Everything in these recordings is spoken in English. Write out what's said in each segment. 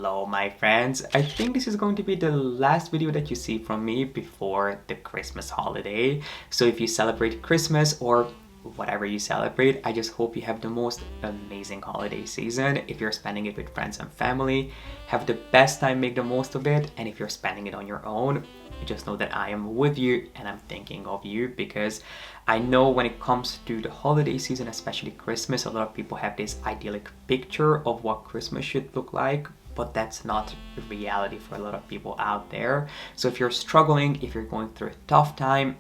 Hello my friends, I think this is going to be the last video that you see from me before the Christmas holiday. So if you celebrate Christmas or whatever you celebrate, I just hope you have the most amazing holiday season. If you're spending it with friends and family, have the best time, make the most of it. And if you're spending it on your own, just know that I am with you and I'm thinking of you, because I know when it comes to the holiday season, especially Christmas, a lot of people have this idyllic picture of what Christmas should look like, but that's not reality for a lot of people out there. So if you're struggling, if you're going through a tough time,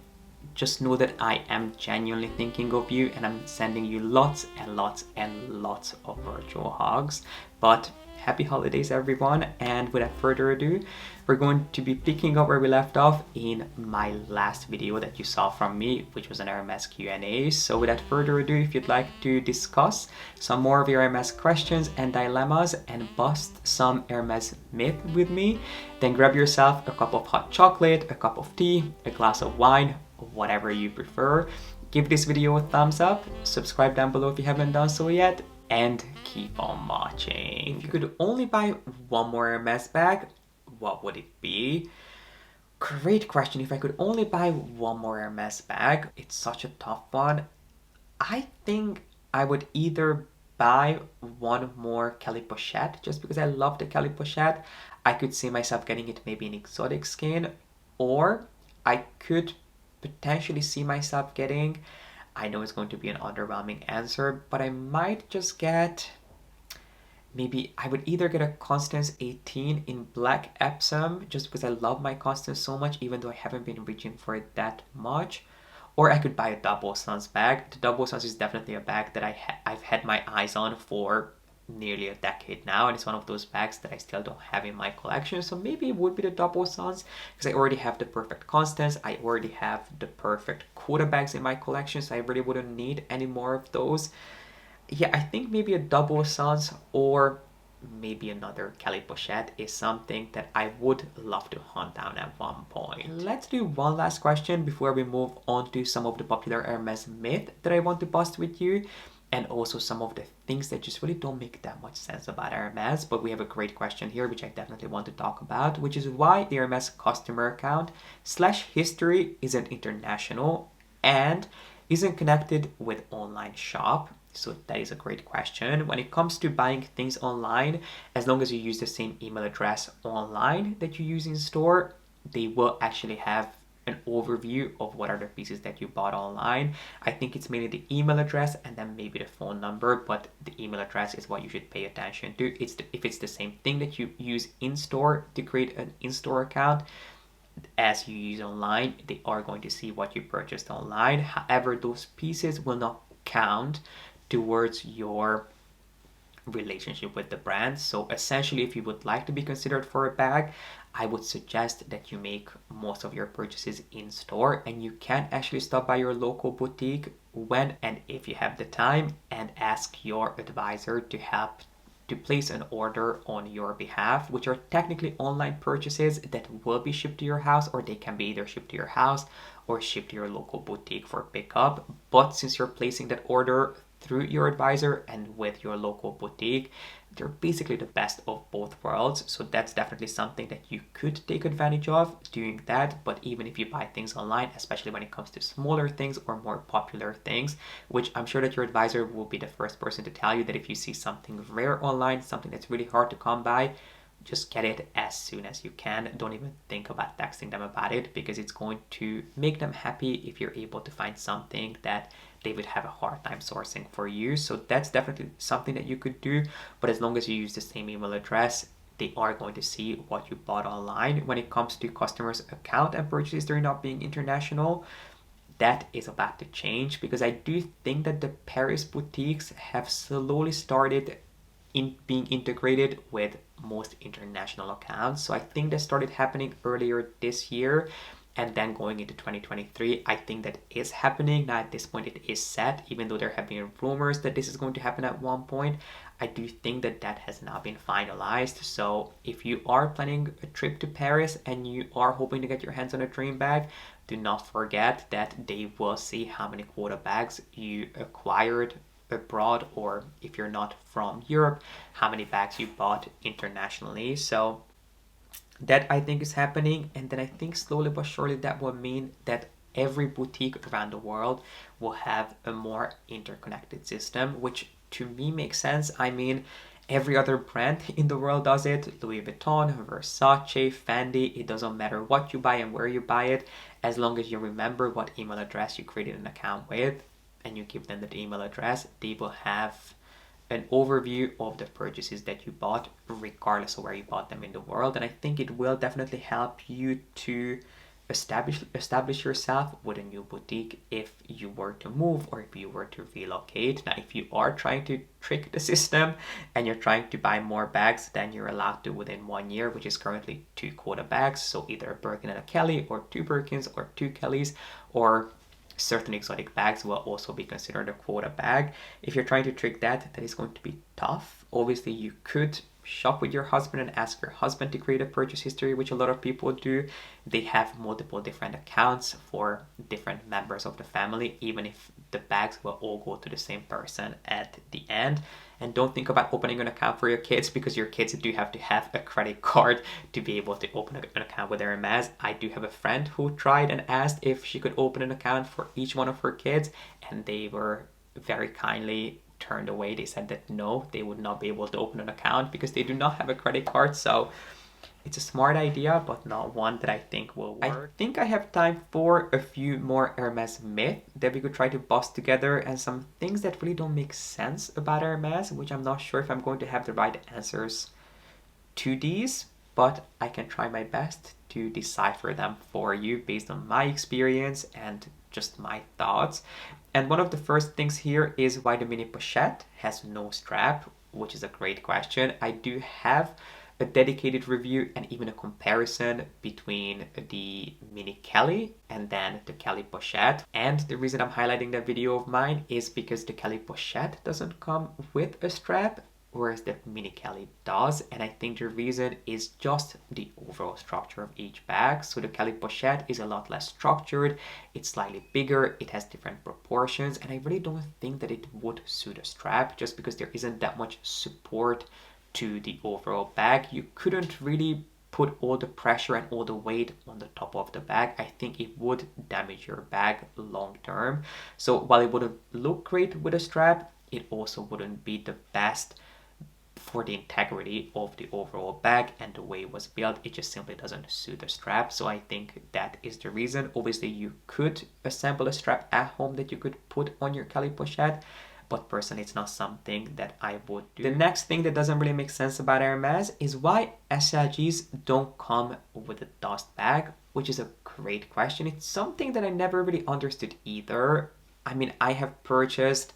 just know that I am genuinely thinking of you and I'm sending you lots and lots and lots of virtual hugs. But happy holidays everyone, and without further ado, we're going to be picking up where we left off in my last video that you saw from me, which was an Hermes Q&A. So without further ado, if you'd like to discuss some more of your Hermes questions and dilemmas and bust some Hermes myth with me, then grab yourself a cup of hot chocolate, a cup of tea, a glass of wine, whatever you prefer. Give this video a thumbs up, subscribe down below if you haven't done so yet, and keep on watching. If you could only buy one more Hermes bag, what would it be? Great question. If I could only buy one more Hermes bag, it's such a tough one. I think I would either buy one more Kelly Pochette, just because I love the Kelly Pochette. I could see myself getting it maybe in exotic skin, or I could potentially see myself getting, I know it's going to be an underwhelming answer, but I might just get, maybe I would either get a Constance 18 in black Epsom, just because I love my Constance so much, even though I haven't been reaching for it that much, or I could buy a Double Suns bag. The Double Suns is definitely a bag that I've had my eyes on for nearly a decade now, and it's one of those bags that I still don't have in my collection. So maybe it would be the Double Suns, because I already have the perfect Constance, I already have the perfect quota bags in my collection, so I really wouldn't need any more of those. Yeah, I think maybe a Double Suns or maybe another Kelly Pochette is something that I would love to hunt down at one point. Let's do one last question before we move on to some of the popular Hermes myth that I want to bust with you, and also some of the things that just really don't make that much sense about Hermes. But we have a great question here, which I definitely want to talk about, which is why the Hermes customer account slash history isn't international and isn't connected with online shop. So that is a great question. When it comes to buying things online, as long as you use the same email address online that you use in store, they will actually have an overview of what are the pieces that you bought online. I think it's mainly the email address and then maybe the phone number, but the email address is what you should pay attention to. If it's the same thing that you use in store to create an in-store account as you use online, they are going to see what you purchased online. However, those pieces will not count towards your relationship with the brand. So essentially, if you would like to be considered for a bag, I would suggest that you make most of your purchases in store, and you can actually stop by your local boutique when and if you have the time and ask your advisor to help to place an order on your behalf, which are technically online purchases that will be shipped to your house, or they can be either shipped to your house or shipped to your local boutique for pickup. But since you're placing that order through your advisor and with your local boutique, they're basically the best of both worlds. So that's definitely something that you could take advantage of doing that. But even if you buy things online, especially when it comes to smaller things or more popular things, which I'm sure that your advisor will be the first person to tell you that if you see something rare online, something that's really hard to come by, just get it as soon as you can. Don't even think about texting them about it, because it's going to make them happy if you're able to find something that they would have a hard time sourcing for you. So that's definitely something that you could do. But as long as you use the same email address, they are going to see what you bought online. When it comes to customers' account and purchases, they're not being international. That is about to change, because I do think that the Paris boutiques have slowly started in being integrated with most international accounts. So I think that started happening earlier this year, and then going into 2023, I think that is happening. Now at this point it is set, even though there have been rumors that this is going to happen at one point. I do think that that has now been finalized. So if you are planning a trip to Paris and you are hoping to get your hands on a dream bag, do not forget that they will see how many quota bags you acquired abroad, or if you're not from Europe, how many bags you bought internationally. So that I think is happening, and then I think slowly but surely that will mean that every boutique around the world will have a more interconnected system, which to me makes sense. I mean, every other brand in the world does it. Louis Vuitton, Versace, Fendi, it doesn't matter what you buy and where you buy it, as long as you remember what email address you created an account with and you give them that email address, they will have an overview of the purchases that you bought, regardless of where you bought them in the world. And I think it will definitely help you to establish yourself with a new boutique if you were to move or if you were to relocate. Now, if you are trying to trick the system and you're trying to buy more bags than you're allowed to within 1 year, which is currently 2 quota bags, so either a Birkin and a Kelly, or 2 Birkins or 2 Kellys, or certain exotic bags will also be considered a quota bag. If you're trying to trick that, that is going to be tough. Obviously, you could shop with your husband and ask your husband to create a purchase history, which a lot of people do. They have multiple different accounts for different members of the family, even if the bags will all go to the same person at the end. And don't think about opening an account for your kids, because your kids do have to have a credit card to be able to open an account with Hermes. I do have a friend who tried and asked if she could open an account for each one of her kids, and they were very kindly turned away. They said that no, they would not be able to open an account because they do not have a credit card. So it's a smart idea, but not one that I think will work. I think I have time for a few more Hermes myths that we could try to bust together, and some things that really don't make sense about Hermes, which I'm not sure if I'm going to have the right answers to these, but I can try my best to decipher them for you based on my experience and just my thoughts. And one of the first things here is why the mini pochette has no strap, which is a great question. I do have a dedicated review and even a comparison between the mini Kelly and then the Kelly Pochette. And the reason I'm highlighting that video of mine is because the Kelly Pochette doesn't come with a strap, whereas the mini Kelly does. And I think the reason is just the overall structure of each bag. So the Kelly Pochette is a lot less structured, it's slightly bigger, it has different proportions, and I really don't think that it would suit a strap, just because there isn't that much support to the overall bag. You couldn't really put all the pressure and all the weight on the top of the bag. I think it would damage your bag long term. So while it wouldn't look great with a strap, it also wouldn't be the best for the integrity of the overall bag and the way it was built. It just simply doesn't suit a strap. So I think that is the reason. Obviously, you could assemble a strap at home that you could put on your Kelly Pochette, but personally, it's not something that I would do. The next thing that doesn't really make sense about Hermes is why SLGs don't come with a dust bag, which is a great question. It's something that I never really understood either. I mean, I have purchased,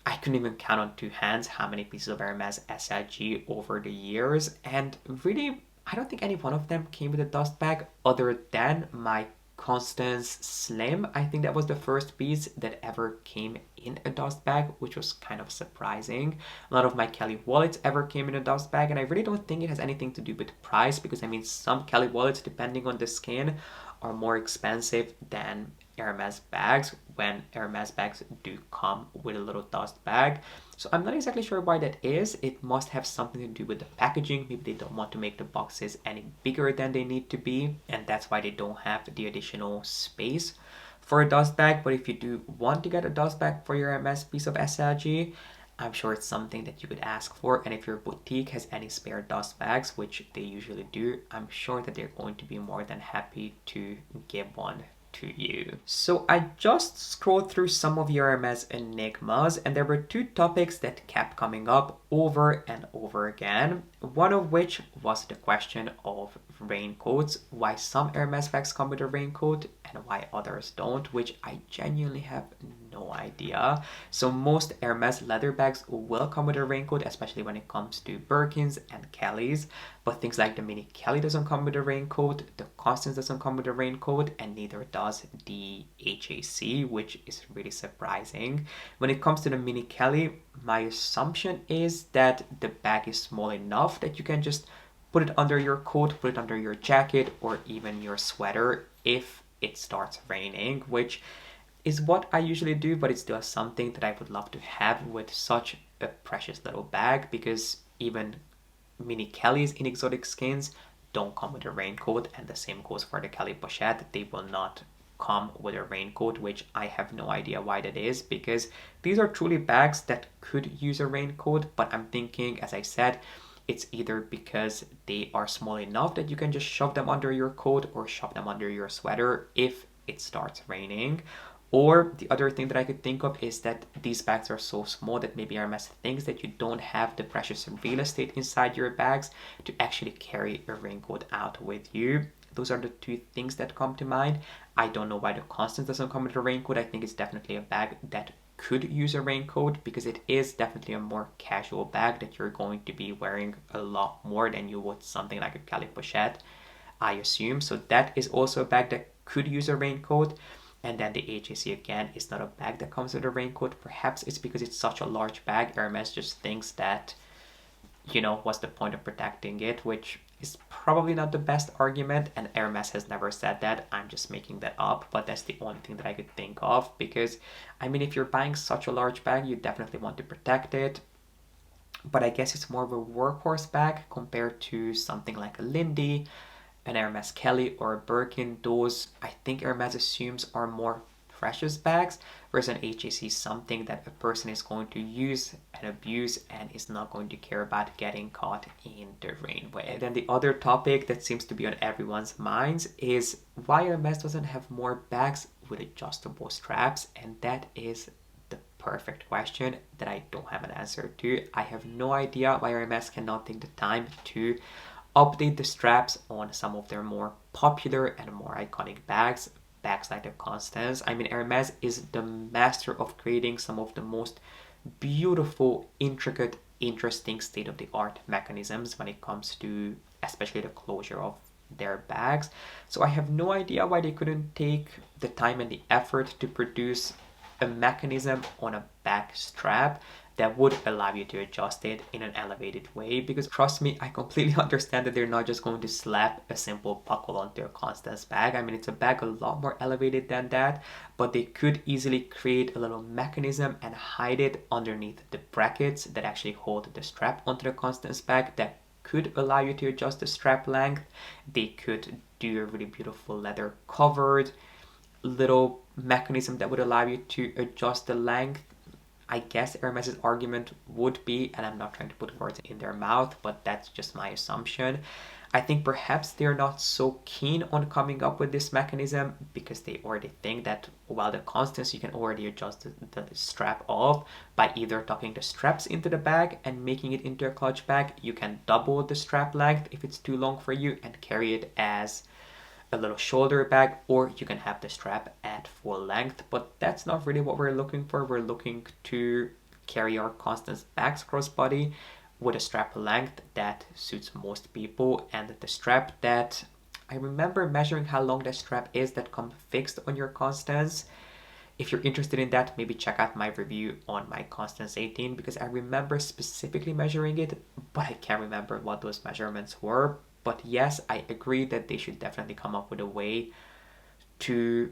I couldn't even count on 2 hands how many pieces of Hermes SLG over the years, and really, I don't think any one of them came with a dust bag other than my Constance Slim. I think that was the first piece that ever came in a dust bag, which was kind of surprising. A lot of my Kelly wallets ever came in a dust bag, and I really don't think it has anything to do with price, because I mean, some Kelly wallets, depending on the skin, are more expensive than Hermes bags, when Hermes bags do come with a little dust bag. So I'm not exactly sure why that is. It must have something to do with the packaging. Maybe they don't want to make the boxes any bigger than they need to be, and that's why they don't have the additional space for a dust bag. But if you do want to get a dust bag for your Hermes piece of SLG, I'm sure it's something that you could ask for. And if your boutique has any spare dust bags, which they usually do, I'm sure that they're going to be more than happy to give one to you. So I just scrolled through some of your Hermes enigmas, and there were 2 topics that kept coming up over and over again. One of which was the question of raincoats, why some Hermes bags come with a raincoat and why others don't, which I genuinely have no idea. So most Hermes leather bags will come with a raincoat, especially when it comes to Birkins and Kellys, but things like the mini Kelly doesn't come with a raincoat, the Constance doesn't come with a raincoat, and neither does the HAC, which is really surprising. When it comes to the mini Kelly, my assumption is that the bag is small enough that you can just put it under your coat, put it under your jacket, or even your sweater if it starts raining, which is what I usually do, but it's still something that I would love to have with such a precious little bag, because even mini Kellys in exotic skins don't come with a raincoat, and the same goes for the Kelly Pochette. They will not come with a raincoat, which I have no idea why that is, because these are truly bags that could use a raincoat, but I'm thinking, as I said, it's either because they are small enough that you can just shove them under your coat or shove them under your sweater if it starts raining. Or the other thing that I could think of is that these bags are so small that maybe Hermes thinks that you don't have the precious real estate inside your bags to actually carry a raincoat out with you. Those are the two things that come to mind. I don't know why the Constance doesn't come with a raincoat. I think it's definitely a bag that could use a raincoat, because it is definitely a more casual bag that you're going to be wearing a lot more than you would something like a Kelly Pochette, I assume. So that is also a bag that could use a raincoat. And then the HAC again is not a bag that comes with a raincoat. Perhaps it's because it's such a large bag. Hermes just thinks that, what's the point of protecting it, which is probably not the best argument. And Hermes has never said that. I'm just making that up. But that's the only thing that I could think of, because, I mean, if you're buying such a large bag, you definitely want to protect it. But I guess it's more of a workhorse bag compared to something like a Lindy, an Hermes Kelly, or a Birkin. Those, I think Hermes assumes, are more precious bags, whereas an HAC is something that a person is going to use and abuse and is not going to care about getting caught in the rain with. And then the other topic that seems to be on everyone's minds is why Hermes doesn't have more bags with adjustable straps, and that is the perfect question that I don't have an answer to. I have no idea why Hermes cannot take the time to update the straps on some of their more popular and more iconic bags like the Constance. I mean, Hermes is the master of creating some of the most beautiful, intricate, interesting, state-of-the-art mechanisms when it comes to especially the closure of their bags. So I have no idea why they couldn't take the time and the effort to produce a mechanism on a back strap that would allow you to adjust it in an elevated way, because trust me, I completely understand that they're not just going to slap a simple buckle onto a Constance bag. I mean, it's a bag a lot more elevated than that, but they could easily create a little mechanism and hide it underneath the brackets that actually hold the strap onto the Constance bag that could allow you to adjust the strap length. They could do a really beautiful leather covered little mechanism that would allow you to adjust the length. I guess Hermes's argument would be, and I'm not trying to put words in their mouth, but that's just my assumption. I think perhaps they're not so keen on coming up with this mechanism because they already think that while the Constance, you can already adjust the strap off by either tucking the straps into the bag and making it into a clutch bag. You can double the strap length if it's too long for you and carry it as a little shoulder bag, or you can have the strap at full length, but that's not really what we're looking for. We're looking to carry our Constance bags crossbody with a strap length that suits most people, and the strap that I remember measuring how long the strap is that comes fixed on your Constance. If you're interested in that, maybe check out my review on my Constance 18, because I remember specifically measuring it, but I can't remember what those measurements were. But yes, I agree that they should definitely come up with a way to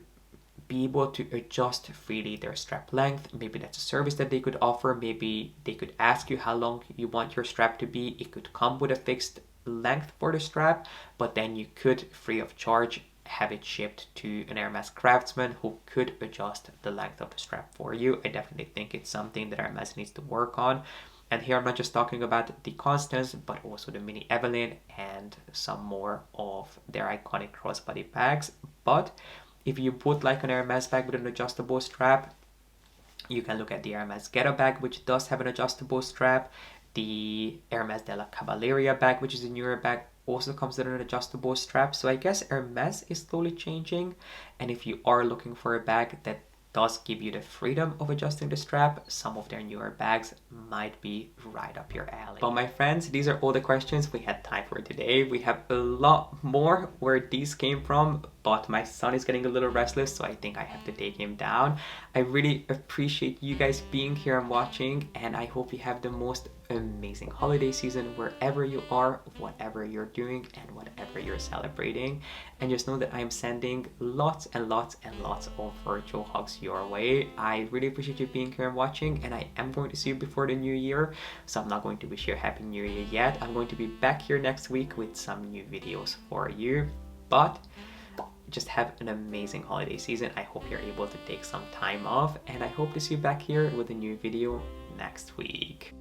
be able to adjust freely their strap length. Maybe that's a service that they could offer. Maybe they could ask you how long you want your strap to be. It could come with a fixed length for the strap, but then you could, free of charge, have it shipped to an Hermes craftsman who could adjust the length of the strap for you. I definitely think it's something that Hermes needs to work on. And here I'm not just talking about the Constance, but also the Mini Evelyn and some more of their iconic crossbody bags. But if you would like an Hermes bag with an adjustable strap, you can look at the Hermes Ghetto bag, which does have an adjustable strap. The Hermes de la Cavalleria bag, which is a newer bag, also comes with an adjustable strap. So I guess Hermes is slowly changing. And if you are looking for a bag that does give you the freedom of adjusting the strap, some of their newer bags might be right up your alley. But my friends, these are all the questions we had time for today. We have a lot more where these came from, but my son is getting a little restless, so I think I have to take him down. I really appreciate you guys being here and watching, and I hope you have the most amazing holiday season wherever you are, whatever you're doing, and whatever you're celebrating. And just know that I'm sending lots and lots and lots of virtual hugs your way. I really appreciate you being here and watching, and I am going to see you before the new year, so I'm not going to wish you a happy new year yet. I'm going to be back here next week with some new videos for you, but just have an amazing holiday season. I hope you're able to take some time off, and I hope to see you back here with a new video next week.